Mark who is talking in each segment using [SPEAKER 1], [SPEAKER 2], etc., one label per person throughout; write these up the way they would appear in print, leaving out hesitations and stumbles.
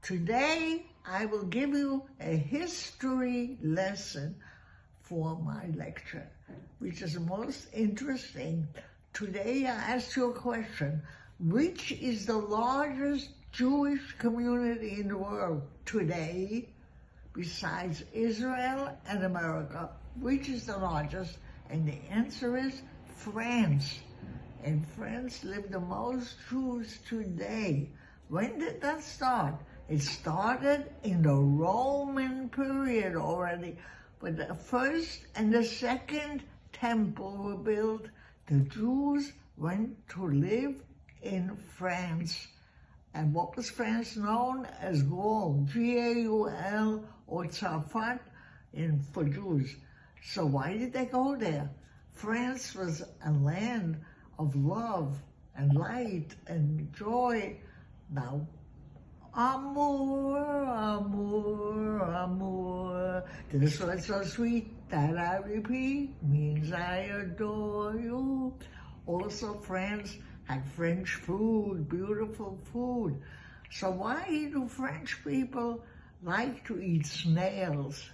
[SPEAKER 1] Today, I will give you a history lesson for my lecture, which is most interesting. Today, I ask you a question. Which is the largest Jewish community in the world today, besides Israel and America? Which is the largest? And the answer is France. In France live the most Jews today. When did that start? It started in the Roman period already. When the first and the second temple were built, the Jews went to live in France. And what was France known as Gaul, G-A-U-L, or Tzafat for Jews. So why did they go there? France was a land of love and light and joy. Now, amour, amour, amour, this was so sweet that I repeat, means I adore you. Also, France had French food, beautiful food. So why do French people like to eat snails?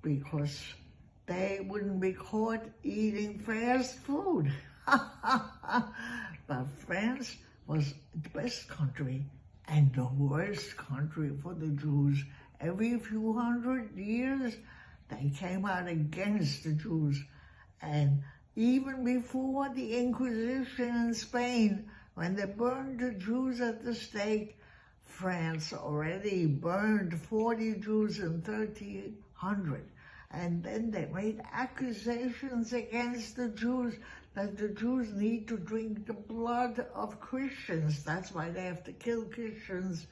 [SPEAKER 1] Because they wouldn't be caught eating fast food. But France was the best country and the worst country for the Jews. Every few hundred years, they came out against the Jews. And even before the Inquisition in Spain, when they burned the Jews at the stake, France already burned 40 Jews in 1300. And then they made accusations against the Jews that the Jews need to drink the blood of Christians. That's why they have to kill Christians.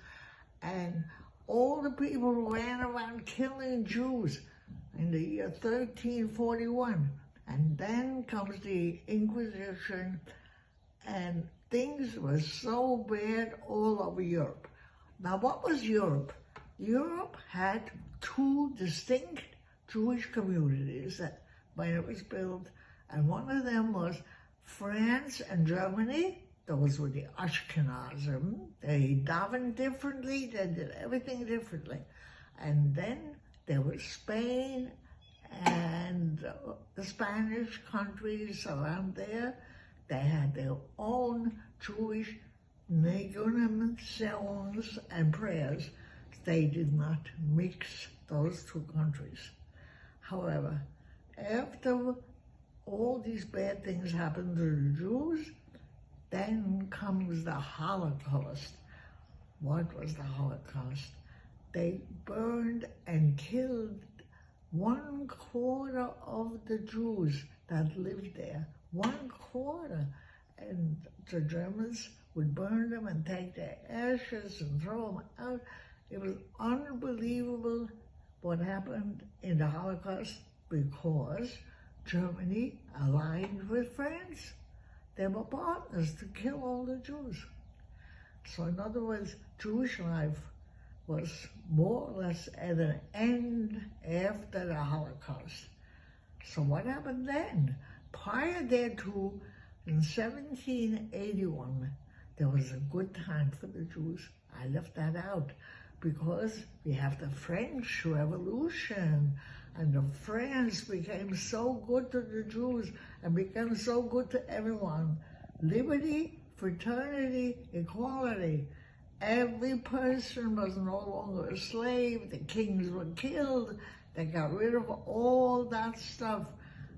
[SPEAKER 1] And all the people who ran around killing Jews in the year 1341. And then comes the Inquisition, and things were so bad all over Europe. Now, what was Europe? Europe had two distinct Jewish communities when it was built, and one of them was France and Germany. Those were the Ashkenazim. They davened differently, they did everything differently. And then there was Spain and the Spanish countries around there. They had their own Jewish nigunim, songs, and prayers. They did not mix those two countries. However, after all these bad things happened to the Jews, then comes the Holocaust. What was the Holocaust? They burned and killed 1/4 of the Jews that lived there. 1/4. And the Germans would burn them and take their ashes and throw them out. It was unbelievable what happened in the Holocaust, because Germany allied with France. They were partners to kill all the Jews. So in other words, Jewish life was more or less at an end after the Holocaust. So what happened then? Prior thereto, in 1781, there was a good time for the Jews. I left that out because we have the French Revolution, and the France became so good to the Jews and became so good to everyone. Liberty, fraternity, equality. Every person was no longer a slave. The kings were killed. They got rid of all that stuff.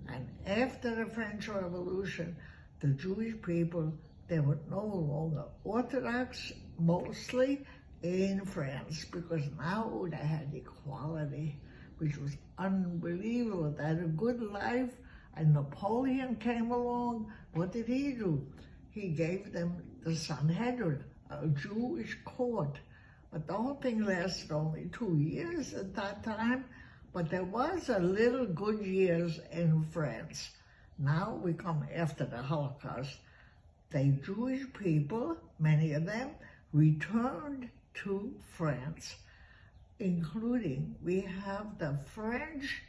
[SPEAKER 1] And after the French Revolution, the Jewish people, they were no longer Orthodox, mostly in France, because now they had equality, which was unbelievable. They had a good life, and Napoleon came along. What did he do? He gave them the Sanhedrin, a Jewish court. But the whole thing lasted only 2 years at that time, but there was a little good years in France. Now we come after the Holocaust. The Jewish people, many of them, returned to France, including, we have the French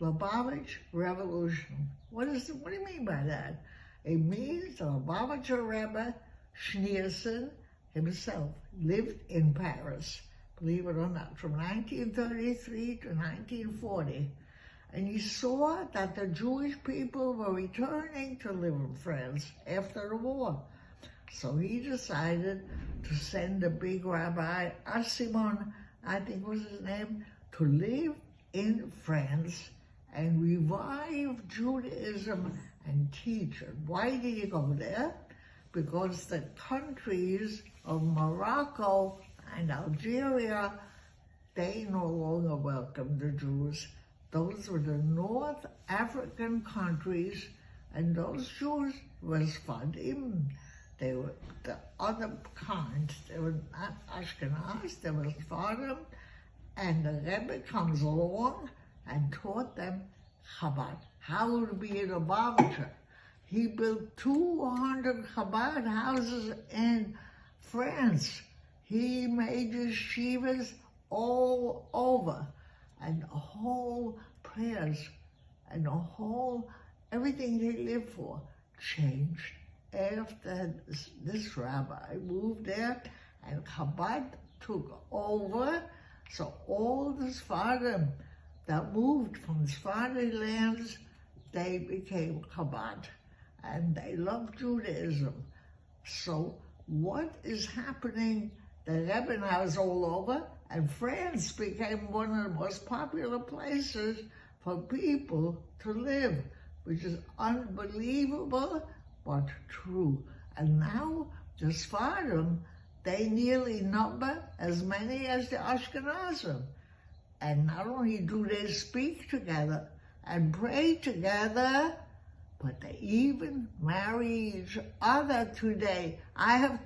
[SPEAKER 1] Lubavitch Revolution. What do you mean by that? It means the Lubavitcher Rebbe, Schneerson, himself lived in Paris, believe it or not, from 1933 to 1940. And he saw that the Jewish people were returning to live in France after the war. So he decided to send a big rabbi, Asimon, I think was his name, to live in France and revive Judaism and teach it. Why did he go there? Because the countries of Morocco and Algeria, they no longer welcomed the Jews. Those were the North African countries, and those Jews were Sfadim. They were the other kind. They were not Ashkenaz, they were Sfadim. And the Rebbe comes along and taught them Chabad, how to be an Lubavitcher. He built 200 Chabad houses in France. He made yeshivas all over, and the whole prayers and the whole, everything they lived for changed after this rabbi moved there, and Chabad took over. So all the Sfarim that moved from Sephardi lands, they became Chabad, and they loved Judaism. So what is happening? The Rebbe now is all over, and France became one of the most popular places for people to live, which is unbelievable, but true. And now the Sfarim, they nearly number as many as the Ashkenazim. And not only do they speak together and pray together, but they even marry each other today. I have